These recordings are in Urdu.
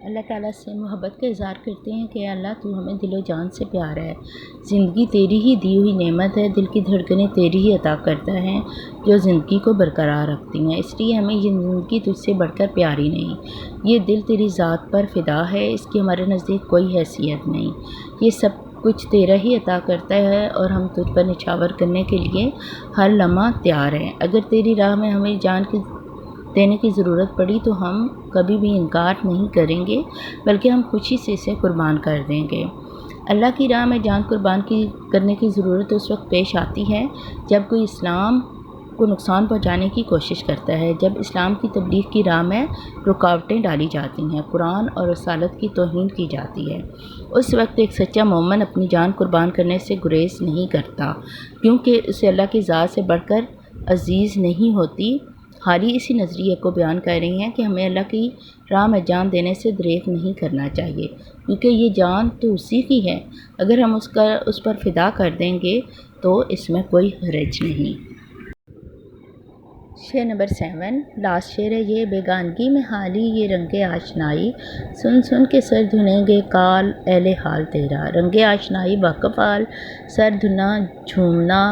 اللہ تعالیٰ سے محبت کا اظہار کرتے ہیں کہ اللہ تو ہمیں دل و جان سے پیار ہے، زندگی تیری ہی دی ہوئی نعمت ہے، دل کی دھڑکنیں تیری ہی عطا کرتا ہے جو زندگی کو برقرار رکھتی ہیں، اس لیے ہمیں یہ زندگی تجھ سے بڑھ کر پیاری نہیں، یہ دل تیری ذات پر فدا ہے، اس کی ہمارے نزدیک کوئی حیثیت نہیں، یہ سب کچھ تیرا ہی عطا کرتا ہے اور ہم تجھ پر نچھاور کرنے کے لیے ہر لمحہ تیار ہیں۔ اگر تیری راہ میں ہمیں جان کی دینے کی ضرورت پڑی تو ہم کبھی بھی انکار نہیں کریں گے، بلکہ ہم خوشی سے اسے قربان کر دیں گے۔ اللہ کی راہ میں جان قربان کرنے کی ضرورت اس وقت پیش آتی ہے جب کوئی اسلام کو نقصان پہنچانے کی کوشش کرتا ہے، جب اسلام کی تبلیغ کی راہ میں رکاوٹیں ڈالی جاتی ہیں، قرآن اور رسالت کی توہین کی جاتی ہے۔ اس وقت ایک سچا مومن اپنی جان قربان کرنے سے گریز نہیں کرتا، کیونکہ اسے اللہ کی ذات سے بڑھ کر عزیز نہیں ہوتی۔ حالی اسی نظریے کو بیان کر رہی ہیں کہ ہمیں اللہ کی راہ میں جان دینے سے دریغ نہیں کرنا چاہیے، کیونکہ یہ جان تو اسی کی ہے، اگر ہم اس پر فدا کر دیں گے تو اس میں کوئی حرج نہیں۔ شعر نمبر 7 لاسٹ شعر ہے یہ: بیگانگی میں حالی یہ رنگ آشنائی، سن سن کے سر دھنیں گے کال اہل حال تیرا، رنگ آشنائی واقف حال، سر دھنا جھومنا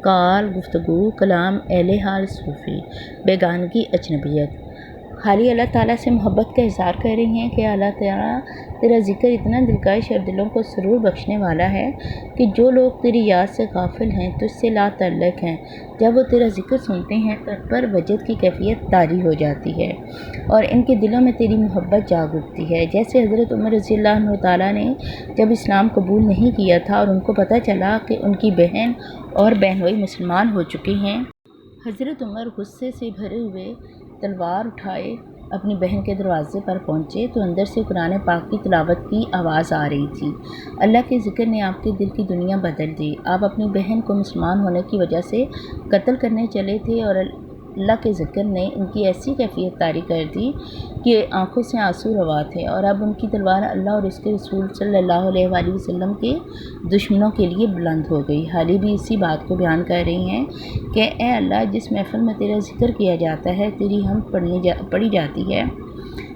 کال گفتگو کلام اہل حال صوفی، بیگانگی اجنبیت۔ حالی اللہ تعالیٰ سے محبت کا اظہار کر رہی ہیں کہ اللہ تعالیٰ تیرا ذکر اتنا دلکش اور دلوں کو سرور بخشنے والا ہے کہ جو لوگ تیری یاد سے غافل ہیں، تجھ سے لا تعلق ہیں، جب وہ تیرا ذکر سنتے ہیں تو ان پر وجد کی کیفیت طاری ہو جاتی ہے اور ان کے دلوں میں تیری محبت جاگ اٹھتی ہے۔ جیسے حضرت عمر رضی اللہ عنہ تعالیٰ نے جب اسلام قبول نہیں کیا تھا اور ان کو پتہ چلا کہ ان کی بہن اور بہنوئی مسلمان ہو چکی ہیں، حضرت عمر غصے سے بھرے ہوئے تلوار اٹھائے اپنی بہن کے دروازے پر پہنچے تو اندر سے قرآن پاک کی تلاوت کی آواز آ رہی تھی۔ اللہ کے ذکر نے آپ کے دل کی دنیا بدل دی۔ آپ اپنی بہن کو مسلمان ہونے کی وجہ سے قتل کرنے چلے تھے اور اللہ کے ذکر نے ان کی ایسی کیفیت طاری کر دی کہ آنکھوں سے آنسو روا تھے، اور اب ان کی تلوار اللہ اور اس کے رسول صلی اللہ علیہ وآلہ وسلم کے دشمنوں کے لیے بلند ہو گئی۔ حالی بھی اسی بات کو بیان کر رہی ہیں کہ اے اللہ، جس محفل میں تیرا ذکر کیا جاتا ہے، تیری حمد پڑھی جاتی ہے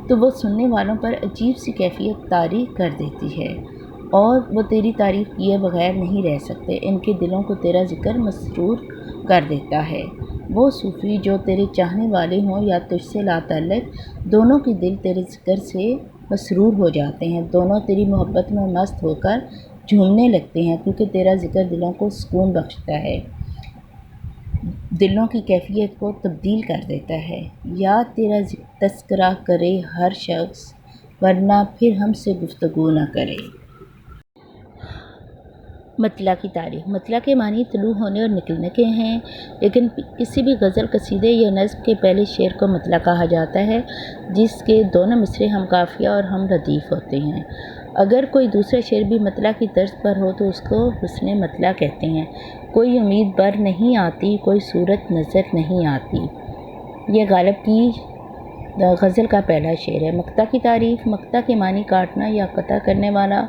تو وہ سننے والوں پر عجیب سی کیفیت طاری کر دیتی ہے اور وہ تیری تعریف کیے بغیر نہیں رہ سکتے، ان کے دلوں کو تیرا ذکر مسرور کر دیتا ہے۔ وہ صوفی جو تیرے چاہنے والے ہوں یا تجھ سے لا تعلق، دونوں کے دل تیرے ذکر سے مسرور ہو جاتے ہیں، دونوں تیری محبت میں مست ہو کر جھومنے لگتے ہیں، کیونکہ تیرا ذکر دلوں کو سکون بخشتا ہے، دلوں کی کیفیت کو تبدیل کر دیتا ہے۔ یا تیرا تذکرہ کرے ہر شخص، ورنہ پھر ہم سے گفتگو نہ کرے۔ مطلع کی تعریف۔ مطلع کے معنی طلوع ہونے اور نکلنے کے ہیں، لیکن کسی بھی غزل، قصیدے یا نظم کے پہلے شعر کو مطلع کہا جاتا ہے جس کے دونوں مصرعے ہم قافیہ اور ہم ردیف ہوتے ہیں۔ اگر کوئی دوسرا شعر بھی مطلع کی طرز پر ہو تو اس کو حسن مطلع کہتے ہیں۔ کوئی امید بر نہیں آتی، کوئی صورت نظر نہیں آتی، یہ غالب کی غزل کا پہلا شعر ہے۔ مقطع کی تعریف۔ مقطع کے معنی کاٹنا یا قطع کرنے والا۔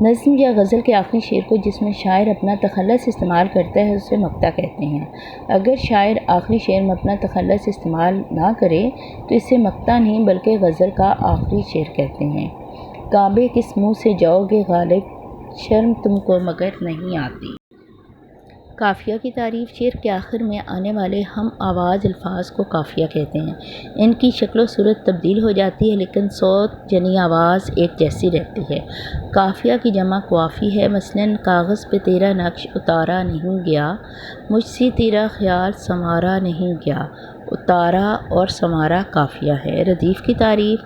نظم یا غزل کے آخری شعر کو جس میں شاعر اپنا تخلص استعمال کرتا ہے اسے مقطع کہتے ہیں۔ اگر شاعر آخری شعر میں اپنا تخلص استعمال نہ کرے تو اسے مقطع نہیں بلکہ غزل کا آخری شعر کہتے ہیں۔ کعبے کس منہ سے جاؤ گے غالب، شرم تم کو مگر نہیں آتی۔ قافیہ کی تعریف۔ شعر کے آخر میں آنے والے ہم آواز الفاظ کو قافیہ کہتے ہیں۔ ان کی شکل و صورت تبدیل ہو جاتی ہے لیکن صوت یعنی آواز ایک جیسی رہتی ہے۔ قافیہ کی جمع قوافی ہے، مثلاً کاغذ پہ تیرا نقش اتارا نہیں گیا، مجھ سے تیرا خیال سنوارا نہیں گیا۔ اتارا اور سنوارا قافیہ ہے۔ ردیف کی تعریف۔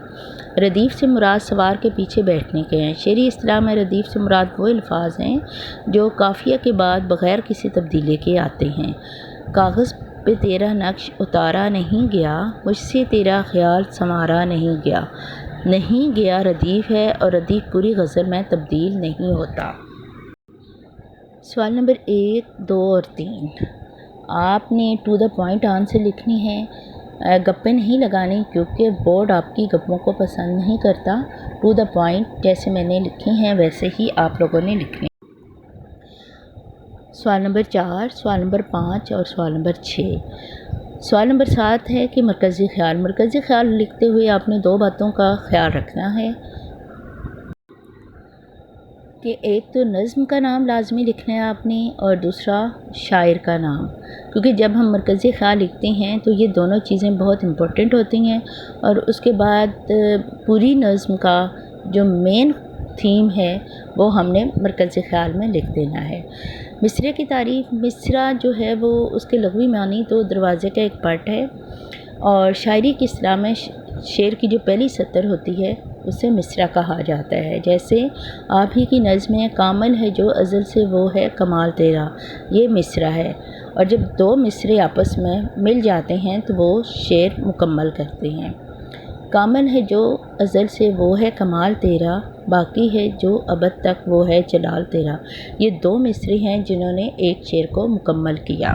ردیف سے مراد سوار کے پیچھے بیٹھنے کے ہیں۔ شعری اصطلاح میں ردیف سے مراد وہ الفاظ ہیں جو قافیہ کے بعد بغیر کسی تبدیلی کے آتے ہیں۔ کاغذ پہ تیرا نقش اتارا نہیں گیا، مجھ سے تیرا خیال سنوارا نہیں گیا۔ نہیں گیا ردیف ہے اور ردیف پوری غزل میں تبدیل نہیں ہوتا۔ سوال نمبر 1، 2 اور 3 آپ نے ٹو دا پوائنٹ آنسر لکھنی ہے، گپیں نہیں لگانی کیونکہ بورڈ آپ کی گپوں کو پسند نہیں کرتا۔ ٹو دا پوائنٹ جیسے میں نے لکھی ہیں ویسے ہی آپ لوگوں نے لکھنے۔ سوال نمبر 4، سوال نمبر 5 اور سوال نمبر 6 سوال نمبر 7 ہے کہ مرکزی خیال. مرکزی خیال لکھتے ہوئے آپ نے 2 باتوں کا خیال رکھنا ہے کہ ایک تو نظم کا نام لازمی لکھنا ہے آپ نے، اور دوسرا شاعر کا نام، کیونکہ جب ہم مرکزی خیال لکھتے ہیں تو یہ دونوں چیزیں بہت امپورٹنٹ ہوتی ہیں. اور اس کے بعد پوری نظم کا جو مین تھیم ہے وہ ہم نے مرکزی خیال میں لکھ دینا ہے. مصرعے کی تعریف. مصرع جو ہے وہ اس کے لغوی معنی تو دروازے کا ایک پارٹ ہے، اور شاعری کی اصطلاح میں شعر کی جو پہلی سطر ہوتی ہے اسے مصرع کہا جاتا ہے. جیسے آپ ہی کی نظم ہے، کامل ہے جو ازل سے وہ ہے کمال تیرا، یہ مصرع ہے. اور جب 2 مصرے آپس میں مل جاتے ہیں تو وہ شعر مکمل کرتے ہیں. کامل ہے جو ازل سے وہ ہے کمال تیرا، باقی ہے جو ابد تک وہ ہے جلال تیرا. یہ 2 مصرے ہیں جنہوں نے ایک شعر کو مکمل کیا.